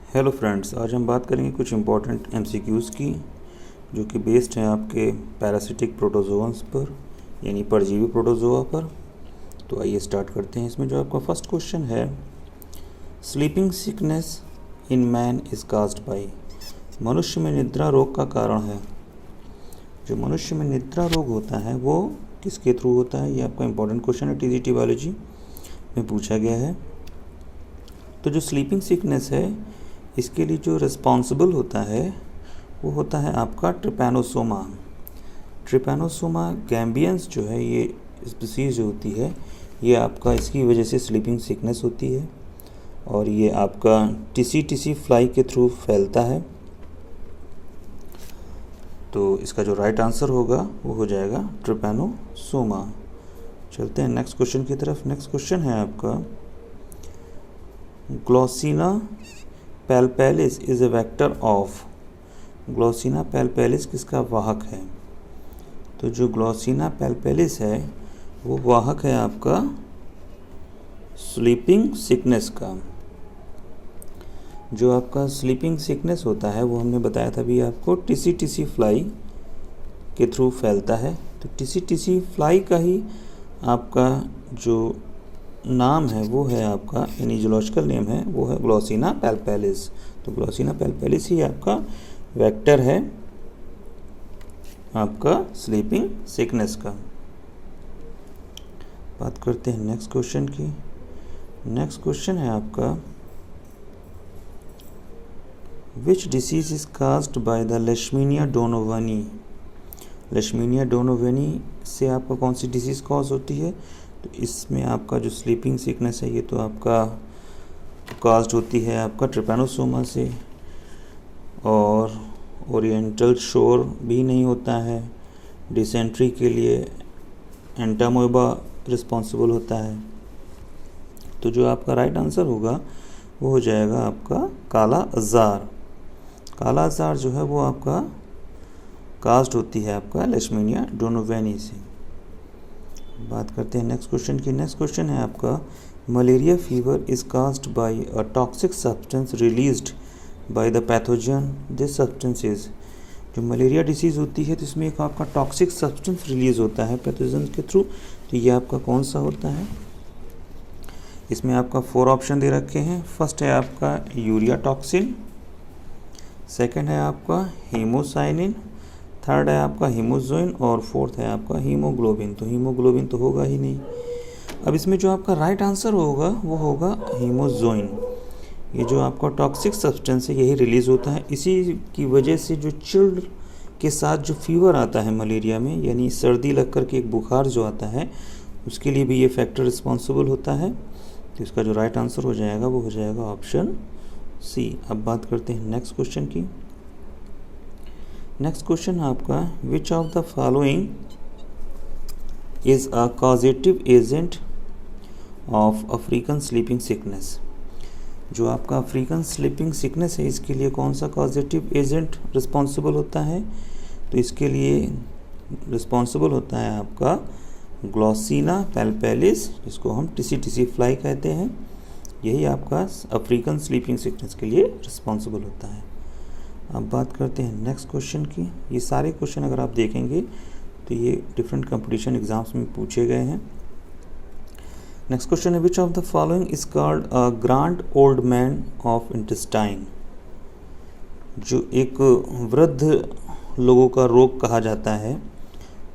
Hello friends, आज हम बात करेंगे कुछ इम्पॉर्टेंट एमसीक्यूज़ की जो कि बेस्ड हैं आपके पैरासिटिक प्रोटोजोअन्स पर यानी परजीवी प्रोटोजोआ पर। तो आइए स्टार्ट करते हैं। इसमें जो आपका फर्स्ट क्वेश्चन है, sleeping sickness in man is caused bye. मनुष्य में निद्रा रोग का कारण है। जो मनुष्य में निद्रा रोग होता है वो किसके थ्रू होता है, ये आपका इम्पॉर्टेंट क्वेश्चन है, टीजीटी बायोलॉजी में पूछा गया है। तो जो स्लीपिंग सिकनेस है इसके लिए जो रिस्पॉन्सिबल होता है वो होता है आपका ट्रिपैनोसोमा। ट्रिपैनोसोमा गैम्बियंस जो है ये स्पीसीज जो होती है ये आपका इसकी वजह से स्लीपिंग सिकनेस होती है और ये आपका टिसी फ्लाई के थ्रू फैलता है। तो इसका जो राइट आंसर होगा वो हो जाएगा ट्रिपैनोसोमा। चलते हैं नेक्स्ट क्वेश्चन की तरफ। नेक्स्ट क्वेश्चन है आपका, glossina palpalis is a vector of. Glossina palpalis किसका वाहक है? तो जो ग्लोसिना पैल्पेलिस है वो वाहक है आपका स्लीपिंग सिकनेस का। जो आपका स्लीपिंग सिकनेस होता है वो हमने बताया था भी आपको टिसी फ्लाई के थ्रू फैलता है। तो टिसी फ्लाई का ही आपका जो नाम है वो है आपका यानी जूलॉजिकल नेम है वो है ग्लोसिना पैल्पेलिस। तो ग्लोसिना पैल्पेलिस ही आपका वेक्टर है आपका स्लीपिंग सिकनेस का। बात करते हैं नेक्स्ट क्वेश्चन की। नेक्स्ट क्वेश्चन है आपका, which disease is caused by the leishmania donovani. Leishmania donovani से आपका कौन सी डिसीज़ कॉज होती है? तो इसमें आपका जो स्लीपिंग सिकनेस है ये तो आपका काज्ड होती है आपका ट्रिपैनोसोमा से, और ओरिएंटल शोर भी नहीं होता है। डिसेंट्री के लिए एंटामोeba रिस्पॉन्सिबल होता है। तो जो आपका राइट आंसर होगा वो हो जाएगा आपका काला अज़ार। काला अज़ार जो है वो आपका काज्ड होती है आपका लेशमीनिया डोनोवानी से। बात करते हैं नेक्स्ट क्वेश्चन की। नेक्स्ट क्वेश्चन है आपका, malaria fever is caused bye a toxic substance released by the pathogen. This substance is. जो मलेरिया डिसीज़ होती है तो इसमें एक आपका टॉक्सिक सब्सटेंस रिलीज होता है पैथोजन के थ्रू। तो ये आपका कौन सा होता है? इसमें आपका 4 ऑप्शन दे रखे हैं। फर्स्ट है आपका यूरिया टॉक्सिन, सेकेंड है आपका हीमोसाइनिन, थर्ड है आपका हीमोजोइन और फोर्थ है आपका हीमोग्लोबिन। तो हीमोग्लोबिन तो होगा ही नहीं। अब इसमें जो आपका राइट आंसर होगा वो होगा हीमोजोइन। ये जो आपका टॉक्सिक सब्सटेंस है यही रिलीज़ होता है। इसी की वजह से जो चिल्ड के साथ जो फीवर आता है मलेरिया में यानी सर्दी लग कर के एक बुखार जो आता है उसके लिए भी ये फैक्टर रिस्पॉन्सिबल होता है। तो इसका जो राइट आंसर हो जाएगा वो हो जाएगा ऑप्शन सी। अब बात करते हैं नेक्स्ट क्वेश्चन की। नेक्स्ट क्वेश्चन है आपका, which of the following is a causative agent of African sleeping sickness. जो आपका अफ्रीकन स्लीपिंग सिकनेस है इसके लिए कौन सा कॉजेटिव एजेंट रिस्पॉन्सिबल होता है? तो इसके लिए रिस्पॉन्सिबल होता है आपका ग्लोसिना पैल्पेलिस, जिसको हम टिसी फ्लाई कहते हैं। यही आपका अफ्रीकन स्लीपिंग सिकनेस के लिए रिस्पॉन्सिबल होता है। अब बात करते हैं नेक्स्ट क्वेश्चन की। ये सारे क्वेश्चन अगर आप देखेंगे तो ये डिफरेंट कंपटीशन एग्जाम्स में पूछे गए हैं। नेक्स्ट क्वेश्चन है, which of the following is called a grand old man of intestine. जो एक वृद्ध लोगों का रोग कहा जाता है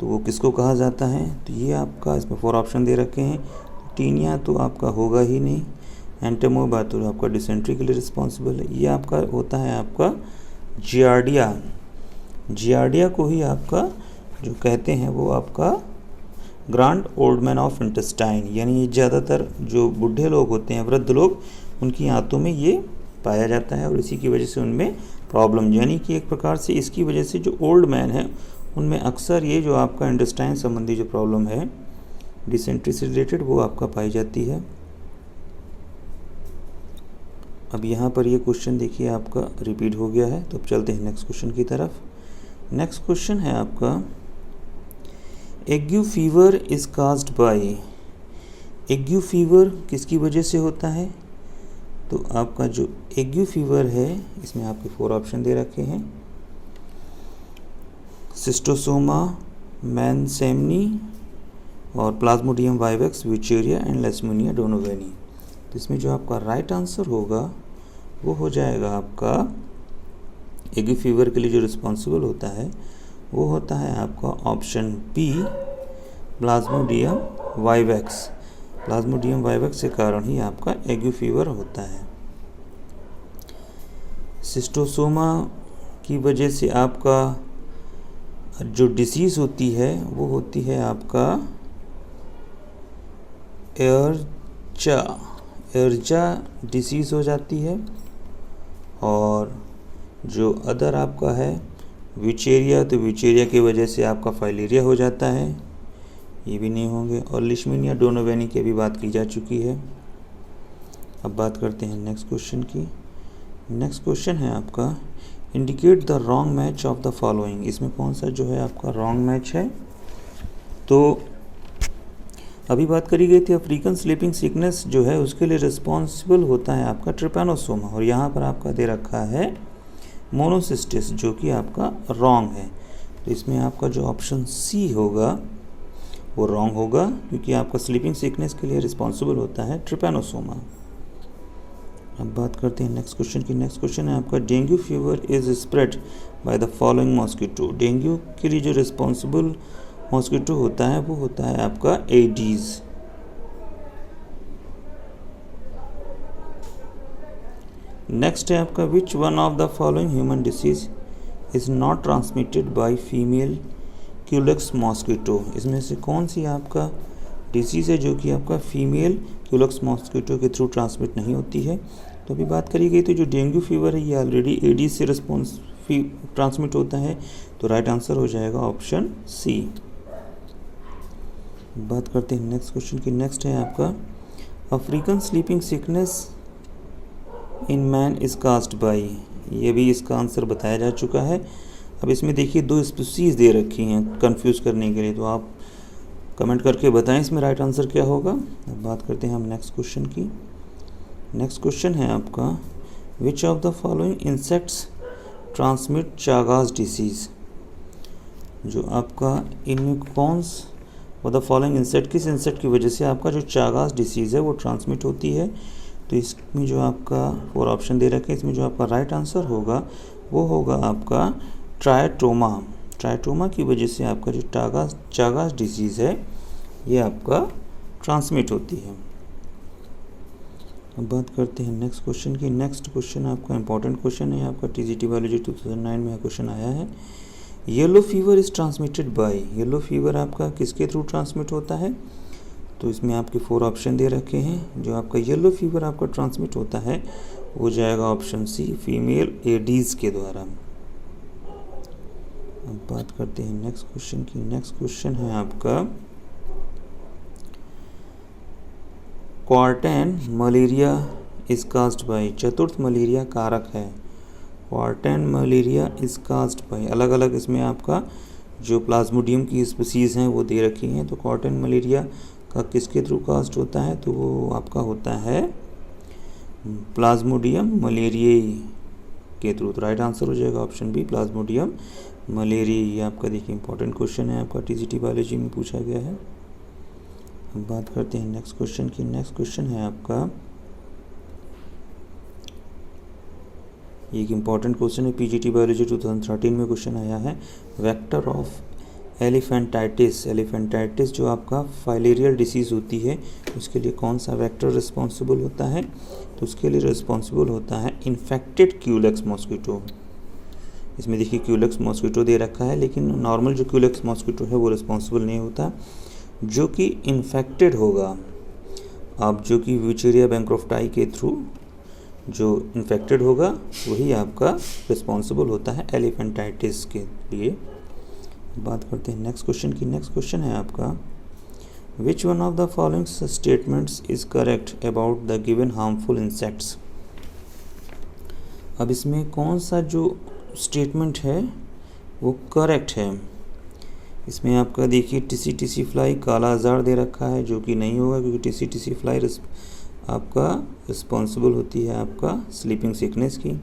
तो वो किसको कहा जाता है? तो ये आपका इसमें 4 ऑप्शन दे रखे हैं। टीनिया तो आपका होगा ही नहीं, एंटामोeba तो आपका डिसेंट्री के लिए रिस्पॉन्सिबल है। ये आपका होता है आपका जियार्डिया। जियार्डिया को ही आपका जो कहते हैं वो आपका grand old man of intestine, यानी ज़्यादातर जो बूढ़े लोग होते हैं वृद्ध लोग उनकी आंतों में ये पाया जाता है और इसी की वजह से उनमें प्रॉब्लम, यानी कि एक प्रकार से इसकी वजह से जो ओल्ड मैन है उनमें अक्सर ये जो आपका इंटेस्टाइन संबंधी जो प्रॉब्लम है डिसेंट्री से रिलेटेड वो आपका पाई जाती है। अब यहाँ पर ये क्वेश्चन देखिए आपका रिपीट हो गया है। तो अब चलते हैं नेक्स्ट क्वेश्चन की तरफ। नेक्स्ट क्वेश्चन है आपका, ague fever is caused by. Ague fever किसकी वजह से होता है? तो आपका जो एग्यू फीवर है इसमें आपके 4 ऑप्शन दे रखे हैं, सिस्टोसोमा मैनसेमनी और प्लाज्मोडियम वाइवेक्स, विचेरिया एंड लेशमैनिया डोनोवेनी। तो इसमें जो आपका राइट आंसर होगा वो हो जाएगा आपका एग्यू फीवर के लिए जो रिस्पॉन्सिबल होता है वो होता है आपका option B, plasmodium vivax. Plasmodium vivax के कारण ही आपका एग्यू फीवर होता है। सिस्टोसोमा की वजह से आपका जो डिसीज़ होती है वो होती है आपका एर्जा डिसीज़ हो जाती है, और जो अदर आपका है विचेरिया, तो विचेरिया की वजह से आपका फाइलेरिया हो जाता है, ये भी नहीं होंगे, और लेशमैनिया डोनोवेनी की भी बात की जा चुकी है। अब बात करते हैं नेक्स्ट क्वेश्चन की। नेक्स्ट क्वेश्चन है आपका indicate the wrong match of the following. इसमें कौन सा जो है आपका रॉन्ग मैच है? तो अभी बात करी गई थी अफ्रीकन स्लीपिंग सिकनेस जो है उसके लिए रिस्पॉन्सिबल होता है आपका ट्रिपैनोसोमा, और यहाँ पर आपका दे रखा है मोनोसिस्टिस, जो कि आपका रॉन्ग है। तो इसमें आपका जो ऑप्शन सी होगा वो रॉन्ग होगा, क्योंकि आपका स्लीपिंग सिकनेस के लिए रिस्पॉन्सिबल होता है ट्रिपैनोसोमा। अब बात करते हैं नेक्स्ट क्वेश्चन की। नेक्स्ट क्वेश्चन है आपका dengue fever is spread by the following mosquito. Dengue के लिए जो रिस्पॉन्सिबल मॉस्किटो होता है वो होता है आपका एडीज। नेक्स्ट है आपका which one of the following human disease is not transmitted by female Culex mosquito. इसमें से कौन सी आपका डिसीज़ है जो कि आपका फीमेल क्यूलेक्स मॉस्किटो के थ्रू ट्रांसमिट नहीं होती है? तो अभी बात करी गई तो जो डेंगू फीवर है ये ऑलरेडी एडीज से ट्रांसमिट होता है, तो राइट आंसर हो जाएगा ऑप्शन सी। बात करते हैं नेक्स्ट क्वेश्चन की। नेक्स्ट है आपका African sleeping sickness in man is caused by. ये भी इसका आंसर बताया जा चुका है। अब इसमें देखिए 2 स्पीसीज दे रखी हैं कंफ्यूज करने के लिए, तो आप कमेंट करके बताएं इसमें राइट आंसर क्या होगा। अब बात करते हैं हम नेक्स्ट क्वेश्चन की। नेक्स्ट क्वेश्चन है आपका which of the following insects transmit Chagas disease. जो आपका इनमें कौन द फॉलोइंग इंसेक्ट, किस इंसेक्ट की वजह से आपका जो चागास डिसीज़ है वो ट्रांसमिट होती है? तो इसमें जो आपका 4 ऑप्शन दे रखे हैं, इसमें जो आपका राइट आंसर होगा वो होगा आपका ट्रायटोमा। ट्रायटोमा की वजह से आपका जो चागास डिसीज़ है ये आपका ट्रांसमिट होती है। अब बात करते हैं नेक्स्ट क्वेश्चन की। नेक्स्ट क्वेश्चन आपका इंपॉर्टेंट क्वेश्चन है, आपका टीजीटी बायोलॉजी 2009 में क्वेश्चन आया है। Yellow fever is transmitted by. Yellow fever आपका किसके थ्रू ट्रांसमिट होता है? तो इसमें आपके 4 ऑप्शन दे रखे हैं। जो आपका येलो फीवर आपका ट्रांसमिट होता है वो जाएगा ऑप्शन सी, फीमेल एडीज़ के द्वारा। अब बात करते हैं नेक्स्ट क्वेश्चन की। नेक्स्ट क्वेश्चन है आपका क्वार्टेन मलेरिया इज कास्ड बाय। चतुर्थ मलेरिया कारक है। क्वार्टेन मलेरिया इज कास्ड बाय, अलग अलग इसमें आपका जो प्लाज्मोडियम की स्पीसीज़ हैं वो दे रखी हैं। तो क्वार्टेन मलेरिया का किसके थ्रू कास्ट होता है? तो वो आपका होता है प्लाज्मोडियम मलेरियाई के थ्रू। तो राइट आंसर हो जाएगा ऑप्शन बी, प्लाज्मोडियम मलेरियाई। ये आपका देखिए इंपॉर्टेंट क्वेश्चन है, आपका टीजीटी बायोलॉजी में पूछा गया है। हम बात करते हैं नेक्स्ट क्वेश्चन की। नेक्स्ट क्वेश्चन है आपका, एक इम्पॉर्टेंट क्वेश्चन है, पीजीटी बायोलॉजी 2013 में क्वेश्चन आया है। Vector of एलिफेंटाइटिस। एलिफेंटाइटिस जो आपका फाइलेरियल डिसीज़ होती है उसके लिए कौन सा वेक्टर रिस्पॉन्सिबल होता है? तो उसके लिए रिस्पॉन्सिबल होता है इन्फेक्टेड क्यूलेक्स मॉस्किटो। इसमें देखिए क्यूलेक्स मॉस्किटो दे रखा है, लेकिन नॉर्मल जो क्यूलेक्स मॉस्किटो है वो रिस्पॉन्सिबल नहीं होता। जो कि इन्फेक्टेड होगा, आप जो कि विचेरिया बैंक्रोफ्टाई के थ्रू जो इन्फेक्टेड होगा वही आपका रिस्पॉन्सिबल होता है एलिफेंटाइटिस के लिए। बात करते हैं नेक्स्ट क्वेश्चन की। नेक्स्ट क्वेश्चन है आपका which one of the following statements is correct about the given harmful insects. अब इसमें कौन सा जो स्टेटमेंट है वो करेक्ट है? इसमें आपका देखिए टिसी फ्लाई काला आजार दे रखा है, जो कि नहीं होगा, क्योंकि टिसी फ्लाई आपका रिस्पॉन्सिबल होती है आपका स्लीपिंग सिकनेस की।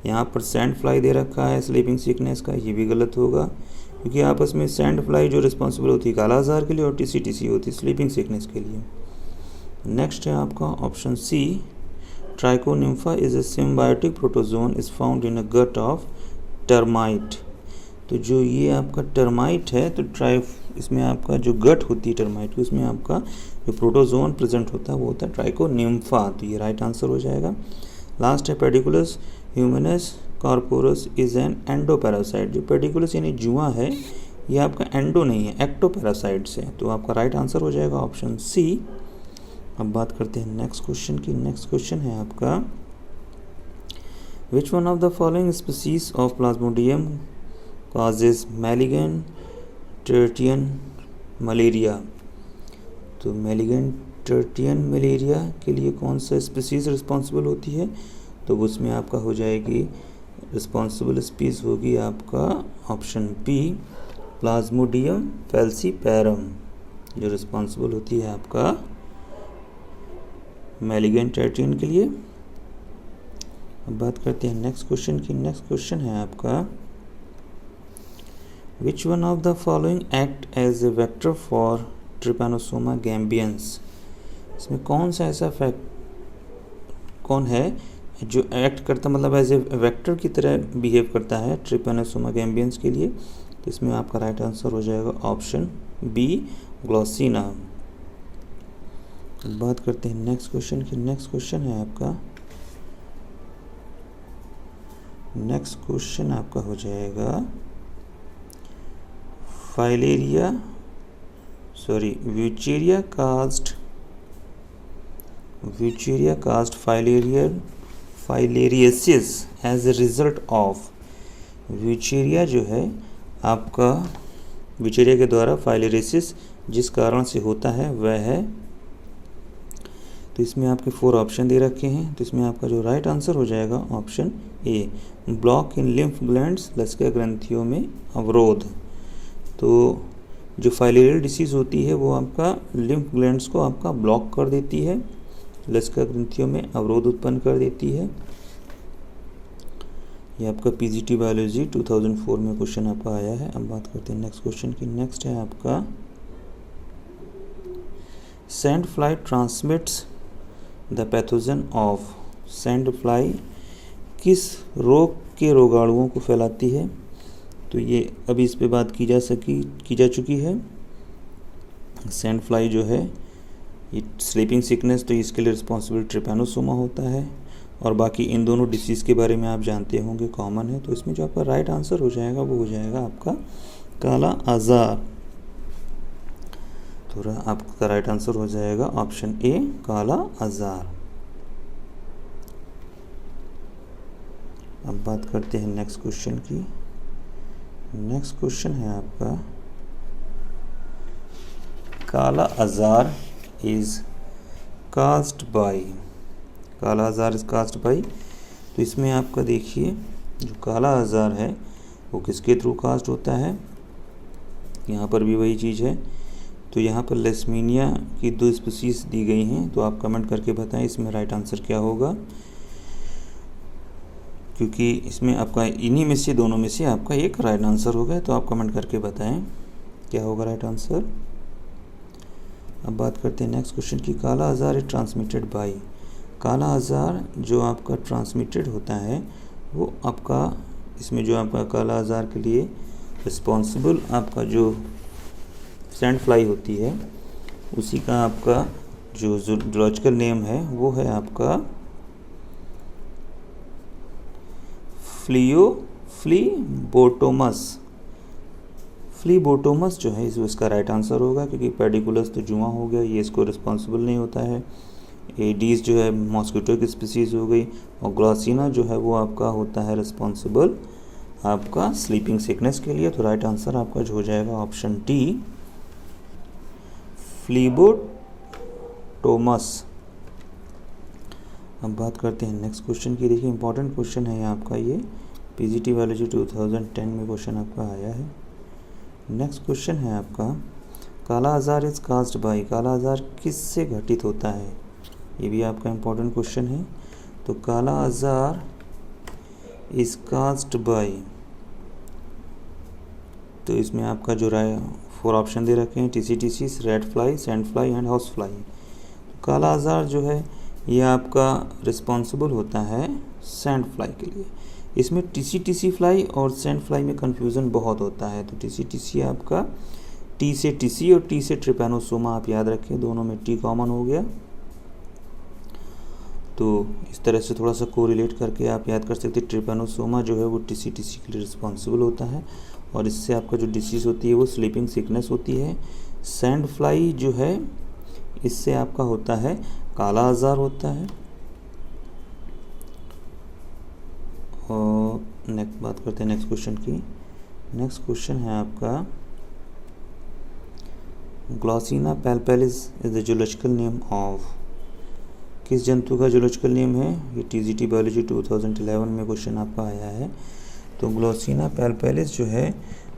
यहाँ पर सैंड फ्लाई दे रखा है स्लीपिंग सिकनेस का, ये भी गलत होगा क्योंकि आपस में सैंड फ्लाई जो रिस्पॉन्सिबल होती है काला अज़ार के लिए और टीसी होती है स्लीपिंग सिकनेस के लिए। नेक्स्ट है आपका option C, trichonympha is a symbiotic protozoan is found in a gut of termite. तो जो ये आपका टर्माइट है तो इसमें आपका जो गट होती है टर्माइट की उसमें आपका जो प्रोटोजोन प्रेजेंट होता है वो होता है ट्राइकोनिम्फा, तो ये राइट आंसर हो जाएगा। लास्ट है Pediculus humans कॉर्पोरस is an endoparasite. जो पेडिकुलस यानी जुआ है ये आपका एंडो नहीं है, एक्टोपैरासाइट से, तो आपका राइट आंसर हो जाएगा ऑप्शन सी। अब बात करते हैं नेक्स्ट क्वेश्चन की। नेक्स्ट क्वेश्चन है आपका, which one of the following species of Plasmodium causes malignant tertian malaria. तो मैलिगेंट टर्टियन मलेरिया के लिए कौन सा स्पीसीज रिस्पॉन्सिबल होती है, तो उसमें आपका हो जाएगी रिस्पॉन्सिबल स्पीसीज होगी आपका ऑप्शन बी प्लाज्मोडियम फैल्सीपैरम, जो रिस्पॉन्सिबल होती है आपका मैलिगेंट टर्टियन के लिए। अब बात करते हैं नेक्स्ट क्वेश्चन की। नेक्स्ट क्वेश्चन है आपका, Which one of the following act as a vector for Trypanosoma gambians? इसमें कौन सा ऐसा कौन है जो एक्ट करता मतलब एज ए वेक्टर की तरह बिहेव करता है ट्रिपेनोसोमा गैम्बियंस के लिए, तो इसमें आपका राइट आंसर हो जाएगा ऑप्शन बी ग्लॉसिना। बात करते हैं नेक्स्ट क्वेश्चन की। नेक्स्ट क्वेश्चन है आपका, नेक्स्ट क्वेश्चन आपका हो जाएगा wuchereria caused filariasis as a result of. Wuchereria जो है आपका व्यूचेरिया के द्वारा फाइलेरियसिस जिस कारण से होता है वह है, तो इसमें आपके 4 ऑप्शन दे रखे हैं, तो इसमें आपका जो राइट आंसर हो जाएगा option A block in lymph glands, लसिका ग्रंथियों में अवरोध। तो जो फाइलेरियल डिसीज़ होती है वो आपका लिम्फ ग्लैंड्स को आपका ब्लॉक कर देती है, लसिका ग्रंथियों में अवरोध उत्पन्न कर देती है। ये आपका पीजीटी बायोलॉजी 2004 में क्वेश्चन आपका आया है। अब बात करते हैं नेक्स्ट क्वेश्चन की। नेक्स्ट है आपका, sand fly transmits the pathogen of. Sand fly किस रोग के रोगाणुओं को फैलाती है, तो ये अभी इस पे बात की जा चुकी है। सैंड फ्लाई जो है ये स्लीपिंग सिकनेस, तो इसके लिए रिस्पॉन्सिबल ट्रिपैनोसोमा होता है, और बाकी इन दोनों डिसीज़ के बारे में आप जानते होंगे, कॉमन है। तो इसमें जो आपका राइट आंसर हो जाएगा वो हो जाएगा आपका काला आज़ार। तो आपका राइट आंसर हो जाएगा ऑप्शन ए काला आज़ार। अब बात करते हैं नेक्स्ट क्वेश्चन की। नेक्स्ट क्वेश्चन है आपका, काला आज़ार इज कास्ड बाय। काला आज़ार इज कास्ड बाय, तो इसमें आपका देखिए जो काला आज़ार है वो किसके थ्रू कास्ट होता है, यहाँ पर भी वही चीज़ है। तो यहाँ पर लेशमीनिया की 2 स्पीसीज दी गई हैं, तो आप कमेंट करके बताएं इसमें राइट आंसर क्या होगा, क्योंकि इसमें आपका इन्हीं में से दोनों में से आपका एक राइट आंसर होगा। तो आप कमेंट करके बताएं क्या होगा राइट आंसर। अब बात करते हैं नेक्स्ट क्वेश्चन की। काला आज़ार इज ट्रांसमिटेड बाय। काला आज़ार जो आपका ट्रांसमिटेड होता है वो आपका, इसमें जो आपका काला आज़ार के लिए रिस्पॉन्सिबल आपका जो सैंड फ्लाई होती है उसी का आपका जो जूलॉजिकल नेम है वो है आपका फ्लीबोटोमस जो है इसका राइट आंसर होगा, क्योंकि पेडिकुलस तो जुआ हो गया, ये इसको रिस्पॉन्सिबल नहीं होता है। एडीज जो है मॉस्किटो की स्पीसीज हो गई, और ग्लॉसिना जो है वो आपका होता है रिस्पॉन्सिबल आपका स्लीपिंग सिकनेस के लिए। तो राइट आंसर आपका जो हो जाएगा ऑप्शन डी फ्लीबोटोमस। अब बात करते हैं नेक्स्ट क्वेश्चन की। देखिए इंपॉर्टेंट क्वेश्चन है आपका, ये पीजीटी बायोलॉजी 2010 में क्वेश्चन आपका आया है। नेक्स्ट क्वेश्चन है आपका, काला आज़ार इज कास्ड बाय। काला आज़ार किससे घटित होता है, ये भी आपका इम्पोर्टेंट क्वेश्चन है। तो काला आजार इज कास्ड बाय, तो इसमें आपका जो राय 4 ऑप्शन दे रखे हैं, TC, red fly, sand fly and house fly. तो काला आजार जो है ये आपका रिस्पॉन्सिबल होता है सैंड फ्लाई के लिए। इसमें TC फ्लाई और सैंड फ्लाई में कन्फ्यूज़न बहुत होता है। तो TC आपका T से TC और T से ट्रिपैनोसोमा आप याद रखें, दोनों में T कॉमन हो गया। तो इस तरह से थोड़ा सा कोरिलेट करके आप याद कर सकते हैं, ट्रिपैनोसोमा जो है वो TC के लिए रिस्पॉन्सिबल होता है और इससे आपका जो डिसीज़ होती है वो स्लीपिंग सिकनेस होती है। सैंड फ्लाई जो है इससे आपका होता है काला आजार होता है। और नेक्स्ट बात करते हैं नेक्स्ट क्वेश्चन की। नेक्स्ट क्वेश्चन है आपका glossina palpalis is the zoological name of, किस जंतु का जूलॉजिकल नेम है? ये TGT बायोलॉजी 2011 में क्वेश्चन आपका आया है। तो ग्लॉसिना पैल्पेलिस जो है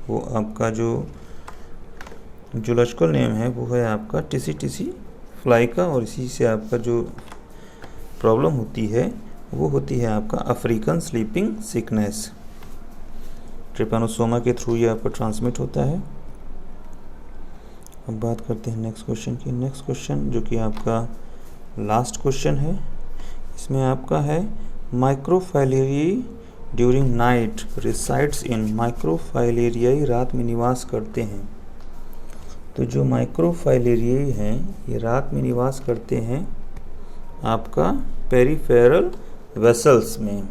वो आपका जो जूलॉजिकल नेम है वो है आपका TC फ्लाई का, और इसी से आपका जो प्रॉब्लम होती है वो होती है आपका अफ्रीकन स्लीपिंग सिकनेस। ट्रिपैनोसोमा के थ्रू ये आपका ट्रांसमिट होता है। अब बात करते हैं नेक्स्ट क्वेश्चन की। नेक्स्ट क्वेश्चन जो कि आपका लास्ट क्वेश्चन है, इसमें आपका है माइक्रोफाइलेरियाई ड्यूरिंग नाइट रिसाइड्स इन, माइक्रोफाइलेरियाई रात में निवास करते हैं। तो जो माइक्रोफाइलेरियाई हैं ये रात में निवास करते हैं आपका पेरिफेरल वेसल्स में।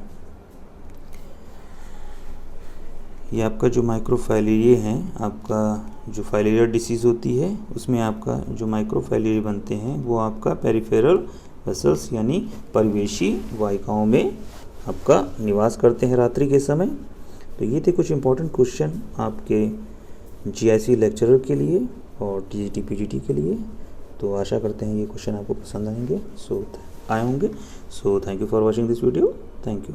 ये आपका जो माइक्रोफाइलेरिया हैं, आपका जो फाइलेरिया डिसीज़ होती है उसमें आपका जो माइक्रोफाइलेरिया बनते हैं वो आपका पेरिफेरल वेसल्स यानी परिवेशी वाहिकाओं में आपका निवास करते हैं रात्रि के समय। तो ये थे कुछ इंपॉर्टेंट क्वेश्चन आपके GIC लेक्चरर के लिए और TGT PGT के लिए। तो आशा करते हैं ये क्वेश्चन आपको पसंद आए होंगे। So thank you for watching this video. Thank you.